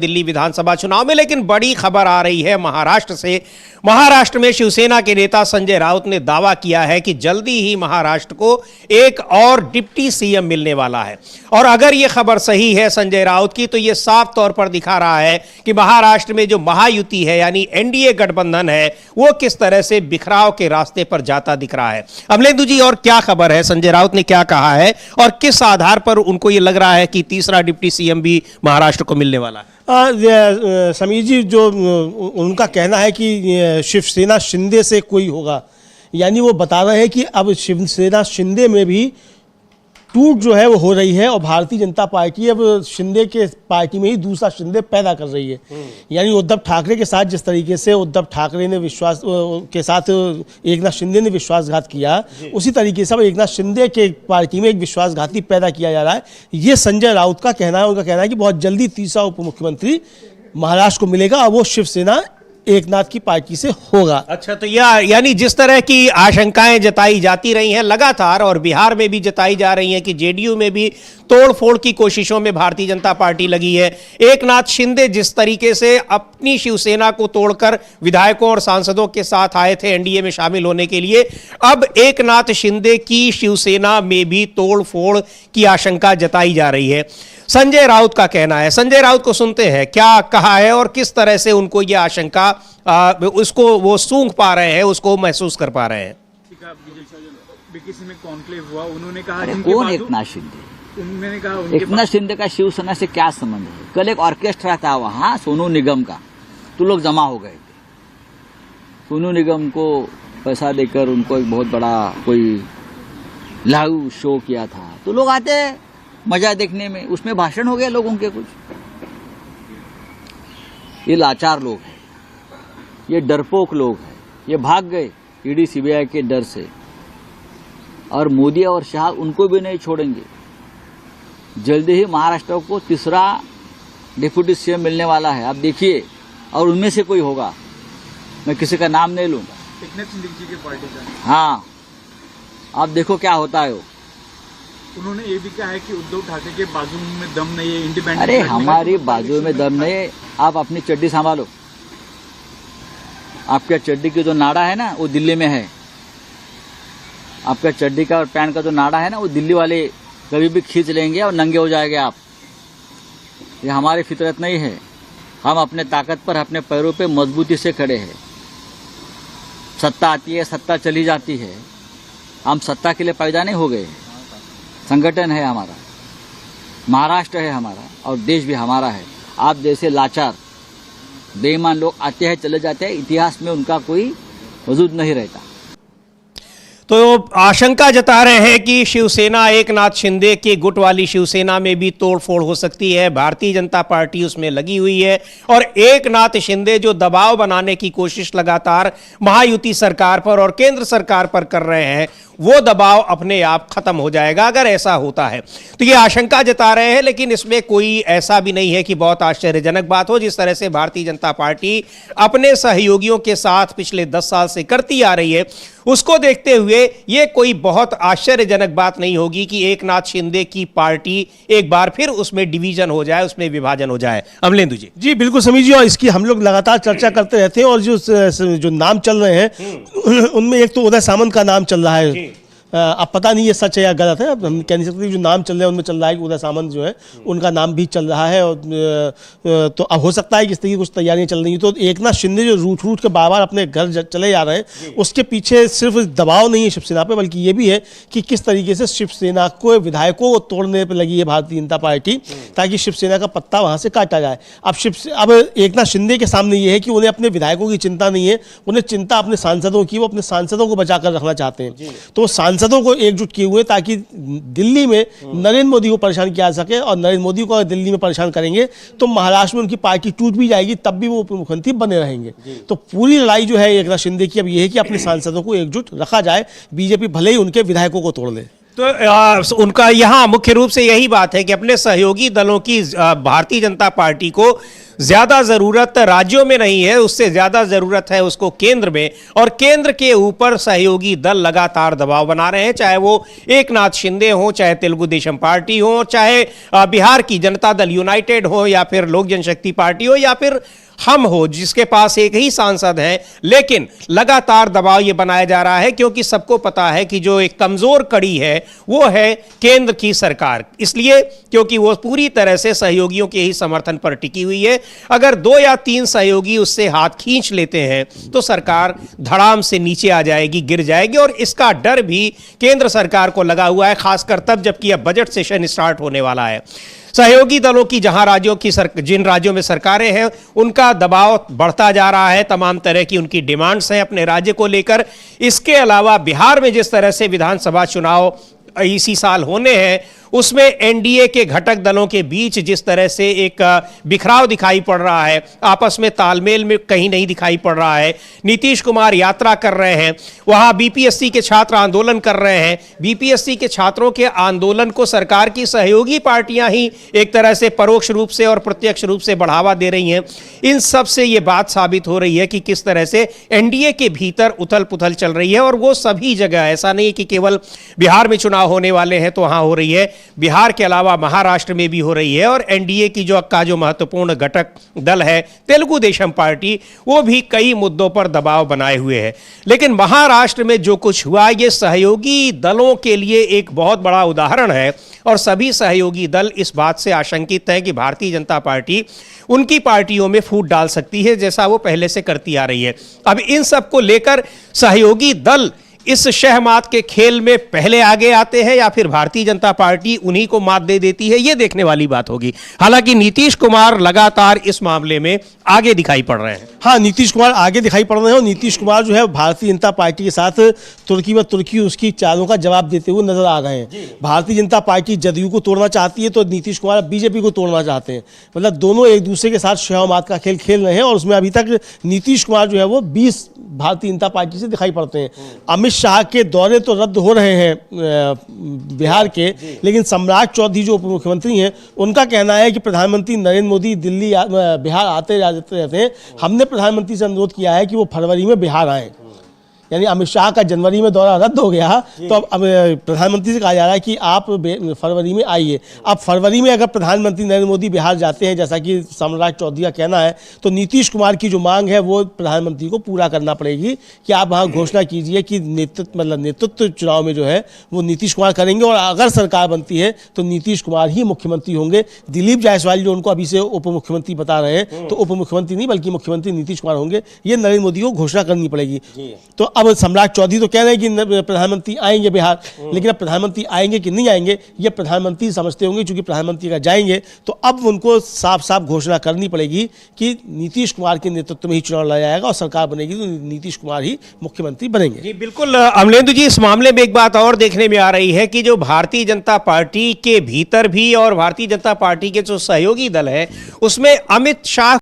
दिल्ली विधानसभा चुनाव में। लेकिन बड़ी खबर आ रही है महाराष्ट्र से। महाराष्ट्र में शिवसेना के नेता संजय राउत ने दावा किया है कि जल्दी ही महाराष्ट्र को एक और डिप्टी सीएम मिलने वाला है। और अगर यह खबर सही है संजय राउत की, तो यह साफ तौर पर दिखा रहा है कि महाराष्ट्र में जो महायुति है यानी एनडीए गठबंधन है वो किस तरह से बिखराव के रास्ते पर जाता दिख रहा है। अमलेंदु जी, और क्या खबर है, संजय राउत ने क्या कहा है और किस आधार पर उनको यह लग रहा है कि तीसरा डिप्टी सीएम भी महाराष्ट्र को मिलने वाला है? समीर जी, जो उनका कहना है कि शिवसेना शिंदे से कोई होगा, यानी वो बता रहे हैं कि अब शिवसेना शिंदे में भी टूट जो है वो हो रही है और भारतीय जनता पार्टी अब शिंदे के पार्टी में ही दूसरा शिंदे पैदा कर रही है। यानी उद्धव ठाकरे के साथ जिस तरीके से उद्धव ठाकरे ने विश्वास के साथ एकनाथ शिंदे ने विश्वासघात किया, उसी तरीके से अब एकनाथ शिंदे के पार्टी में एक विश्वासघाती पैदा किया जा रहा है। ये संजय राउत का कहना है। उनका कहना है कि बहुत जल्दी तीसरा उप मुख्यमंत्री महाराष्ट्र को मिलेगा और वो शिवसेना एकनाथ की पार्टी से होगा। अच्छा, तो यानी जिस तरह की आशंकाएं जताई जाती रही हैं लगातार और बिहार में भी जताई जा रही हैं कि जेडीयू में भी तोड़फोड़ की कोशिशों में भारतीय जनता पार्टी लगी है। एकनाथ शिंदे जिस तरीके से अपनी शिवसेना को तोड़कर विधायकों और सांसदों के साथ आए थे एनडीए में शामिल होने के लिए, अब एकनाथ शिंदे की शिवसेना में भी तोड़फोड़ की आशंका जताई जा रही है। संजय राउत का कहना है, संजय राउत को सुनते हैं क्या कहा है और किस तरह से उनको यह आशंका उसको वो सूंघ पा रहे हैं, उसको महसूस कर पा रहे हैं। बीकेसी में कॉन्क्लेव हुआ, उन्होंने कहा कौन एकनाथ शिंदे? उन्होंने कहा एकनाथ शिंदे का शिवसेना से क्या संबंध है? कल एक ऑर्केस्ट्रा था वहाँ सोनू निगम का, तो लोग जमा हो गए थे। सोनू निगम को पैसा देकर उनको एक बहुत बड़ा कोई लाइव शो किया था, तो लोग आते मजा देखने में, उसमें भाषण हो गया लोगों के कुछ। ये लाचार लोग हैं, ये डरपोक लोग हैं, ये भाग गए ईडी सीबीआई के डर से, और मोदी और शाह उनको भी नहीं छोड़ेंगे। जल्दी ही महाराष्ट्र को तीसरा डिप्टी सीएम मिलने वाला है, आप देखिए, और उनमें से कोई होगा, मैं किसी का नाम नहीं लूंगा। एकनाथ शिंदे जी के पार्टी का। हाँ, आप देखो क्या होता है वो। उन्होंने ये भी कहा है कि उद्धव ठाकरे के बाजू में दम नहीं है, इंडिपेंडेंट। अरे हमारी बाजू में दम नहीं है, आप अपनी चड्डी संभालो। आपके चड्डी की जो नाड़ा है ना वो दिल्ली में है। आपका चड्डी का और पैंट का जो नाड़ा है ना वो दिल्ली वाले कभी भी खींच लेंगे और नंगे हो जाएंगे आप। ये हमारी फितरत नहीं है। हम अपने ताकत पर अपने पैरों पे मजबूती से खड़े हैं। सत्ता आती है, सत्ता चली जाती है। हम सत्ता के लिए पैदा नहीं हो गए। संगठन है हमारा, महाराष्ट्र है हमारा और देश भी हमारा है। आप जैसे लाचार बेईमान लोग आते हैं चले जाते हैं, इतिहास में उनका कोई वजूद नहीं रहता। तो आशंका जता रहे हैं कि शिवसेना एकनाथ शिंदे के गुट वाली शिवसेना में भी तोड़फोड़ हो सकती है। भारतीय जनता पार्टी उसमें लगी हुई है और एकनाथ शिंदे जो दबाव बनाने की कोशिश लगातार महायुति सरकार पर और केंद्र सरकार पर कर रहे हैं, वो दबाव अपने आप खत्म हो जाएगा अगर ऐसा होता है। तो ये आशंका जता रहे हैं, लेकिन इसमें कोई ऐसा भी नहीं है कि बहुत आश्चर्यजनक बात हो। जिस तरह से भारतीय जनता पार्टी अपने सहयोगियों के साथ पिछले 10 साल से करती आ रही है, उसको देखते हुए ये कोई बहुत आश्चर्यजनक बात नहीं होगी कि एकनाथ शिंदे की पार्टी एक बार फिर उसमें डिवीजन हो जाए, उसमें विभाजन हो जाए। अमलेंदु जी। जी बिल्कुल समीर जी, और इसकी हम लोग लगातार चर्चा करते रहते हैं। और जो नाम चल रहे हैं उनमें एक तो उदय सामंत का नाम चल रहा है। अब पता नहीं ये सच है या गलत है, अब हम कह नहीं सकते। जो नाम चल रहे हैं उनमें चल रहा है कि उदय सामंत जो है उनका नाम भी चल रहा है। और तो अब हो सकता है कि इस तरह की कुछ तैयारियां चल रही हैं। तो एकनाथ शिंदे जो रूट के बार बार अपने घर चले जा रहे हैं, उसके पीछे सिर्फ दबाव नहीं है शिवसेना पे, बल्कि ये भी है कि किस तरीके से शिवसेना को विधायकों को तोड़ने पर लगी है भारतीय जनता पार्टी, ताकि शिवसेना का पत्ता वहाँ से काटा जाए। अब एकनाथ शिंदे के सामने ये है कि उन्हें अपने विधायकों की चिंता नहीं है, उन्हें चिंता अपने सांसदों की। वो अपने सांसदों को बचा कर रखना चाहते हैं, तो सांसदों को एकजुट किए हुए ताकि दिल्ली में नरेंद्र मोदी को परेशान किया जा सके। और नरेंद्र मोदी को अगर दिल्ली में परेशान करेंगे तो महाराष्ट्र में उनकी पार्टी टूट भी जाएगी, तब भी वो उप मुख्यमंत्री बने रहेंगे। तो पूरी लड़ाई जो है एकनाथ शिंदे की अब ये है कि अपने सांसदों को एकजुट रखा जाए, बीजेपी भले ही उनके विधायकों को तोड़ ले। तो उनका यहाँ मुख्य रूप से यही बात है कि अपने सहयोगी दलों की भारतीय जनता पार्टी को ज्यादा जरूरत राज्यों में नहीं है, उससे ज्यादा जरूरत है उसको केंद्र में, और केंद्र के ऊपर सहयोगी दल लगातार दबाव बना रहे हैं, चाहे वो एकनाथ शिंदे हो, चाहे तेलुगु देशम पार्टी हो, चाहे बिहार की जनता दल यूनाइटेड हो, या फिर लोक जनशक्ति पार्टी हो, या फिर हम हो जिसके पास एक ही सांसद है। लेकिन लगातार दबाव ये बनाया जा रहा है क्योंकि सबको पता है कि जो एक कमजोर कड़ी है वो है केंद्र की सरकार, इसलिए क्योंकि वो पूरी तरह से सहयोगियों के ही समर्थन पर टिकी हुई है। अगर 2 या 3 सहयोगी उससे हाथ खींच लेते हैं तो सरकार धड़ाम से नीचे आ जाएगी, गिर जाएगी, और इसका डर भी केंद्र सरकार को लगा हुआ है, खासकर तब जबकि अब बजट सेशन स्टार्ट होने वाला है। सहयोगी दलों की जिन राज्यों में सरकारें हैं उनका दबाव बढ़ता जा रहा है, तमाम तरह की उनकी डिमांड्स हैं अपने राज्य को लेकर। इसके अलावा बिहार में जिस तरह से विधानसभा चुनाव इसी साल होने हैं उसमें एनडीए के घटक दलों के बीच जिस तरह से एक बिखराव दिखाई पड़ रहा है, आपस में तालमेल में कहीं नहीं दिखाई पड़ रहा है। नीतीश कुमार यात्रा कर रहे हैं, वहां बीपीएससी के छात्र आंदोलन कर रहे हैं, बीपीएससी के छात्रों के आंदोलन को सरकार की सहयोगी पार्टियां ही एक तरह से परोक्ष रूप से और प्रत्यक्ष रूप से बढ़ावा दे रही हैं। इन सब से यह बात साबित हो रही है कि किस तरह से एनडीए के भीतर उथल पुथल चल रही है, और वो सभी जगह, ऐसा नहीं कि केवल बिहार में चुनाव होने वाले हैं तो वहां हो रही है, बिहार के अलावा महाराष्ट्र में भी हो रही है। और एनडीए की जो महत्वपूर्ण घटक दल है तेलुगु देशम पार्टी, वो भी कई मुद्दों पर दबाव बनाए हुए है। लेकिन महाराष्ट्र में जो कुछ हुआ ये सहयोगी दलों के लिए एक बहुत बड़ा उदाहरण है, और सभी सहयोगी दल इस बात से आशंकित है कि भारतीय जनता पार्टी उनकी पार्टियों में फूट डाल सकती है, जैसा वो पहले से करती आ रही है। अब इन सब को लेकर सहयोगी दल इस शहमात के खेल में पहले आगे आते हैं या फिर भारतीय जनता पार्टी उन्हीं को मात दे देती है, यह देखने वाली बात होगी। हालांकि नीतीश कुमार लगातार इस मामले में आगे दिखाई पड़ रहे हैं। हाँ, नीतीश कुमार आगे दिखाई पड़ रहे हैं, और नीतीश कुमार जो है भारतीय जनता पार्टी के साथ तुर्की व तुर्की उसकी चालों का जवाब देते हुए नजर आ रहे हैं। भारतीय जनता पार्टी जदयू को तोड़ना चाहती है तो नीतीश कुमार बीजेपी को तोड़ना चाहते हैं। मतलब दोनों एक दूसरे के साथ शहमात का खेल खेल रहे हैं, और उसमें अभी तक नीतीश कुमार जो है वो 20 भारतीय जनता पार्टी से दिखाई पड़ते हैं। अमित शाह के दौरे तो रद्द हो रहे हैं बिहार के, लेकिन सम्राट चौधरी जो उप मुख्यमंत्री हैं उनका कहना है कि प्रधानमंत्री नरेंद्र मोदी दिल्ली बिहार आते रहते हैं। हमने प्रधानमंत्री से अनुरोध किया है कि वो फरवरी में बिहार आए, यानी अमित शाह का जनवरी में दौरा रद्द हो गया, तो अब प्रधानमंत्री से कहा जा रहा है कि आप फरवरी में आइए। अब फरवरी में अगर प्रधानमंत्री नरेंद्र मोदी बिहार जाते हैं जैसा कि सम्राट चौधरी का कहना है, तो नीतीश कुमार की जो मांग है वो प्रधानमंत्री को पूरा करना पड़ेगी कि आप वहाँ घोषणा कीजिए कि नेतृत्व चुनाव में जो है वो नीतीश कुमार करेंगे, और अगर सरकार बनती है तो नीतीश कुमार ही मुख्यमंत्री होंगे। दिलीप जायसवाल जो उनको अभी से उप मुख्यमंत्री बता रहे हैं, तो उप मुख्यमंत्री नहीं बल्कि मुख्यमंत्री नीतीश कुमार होंगे, ये नरेंद्र मोदी को घोषणा करनी पड़ेगी। तो अब सम्राट चौधरी तो कह रहे हैं कि प्रधानमंत्री आएंगे बिहार, लेकिन अब प्रधानमंत्री आएंगे कि नहीं आएंगे ये प्रधानमंत्री समझते होंगे, क्योंकि प्रधानमंत्री अगर जाएंगे तो अब उनको साफ साफ घोषणा करनी पड़ेगी कि नीतीश कुमार के नेतृत्व में ही चुनाव लड़ा जाएगा और सरकार बनेगी तो नीतीश कुमार ही मुख्यमंत्री बनेंगे। जी बिल्कुल अमलेंदु जी, इस मामले में एक बात और देखने में आ रही है कि जो भारतीय जनता पार्टी के भीतर भी और भारतीय जनता पार्टी के जो सहयोगी दल है उसमें अमित शाह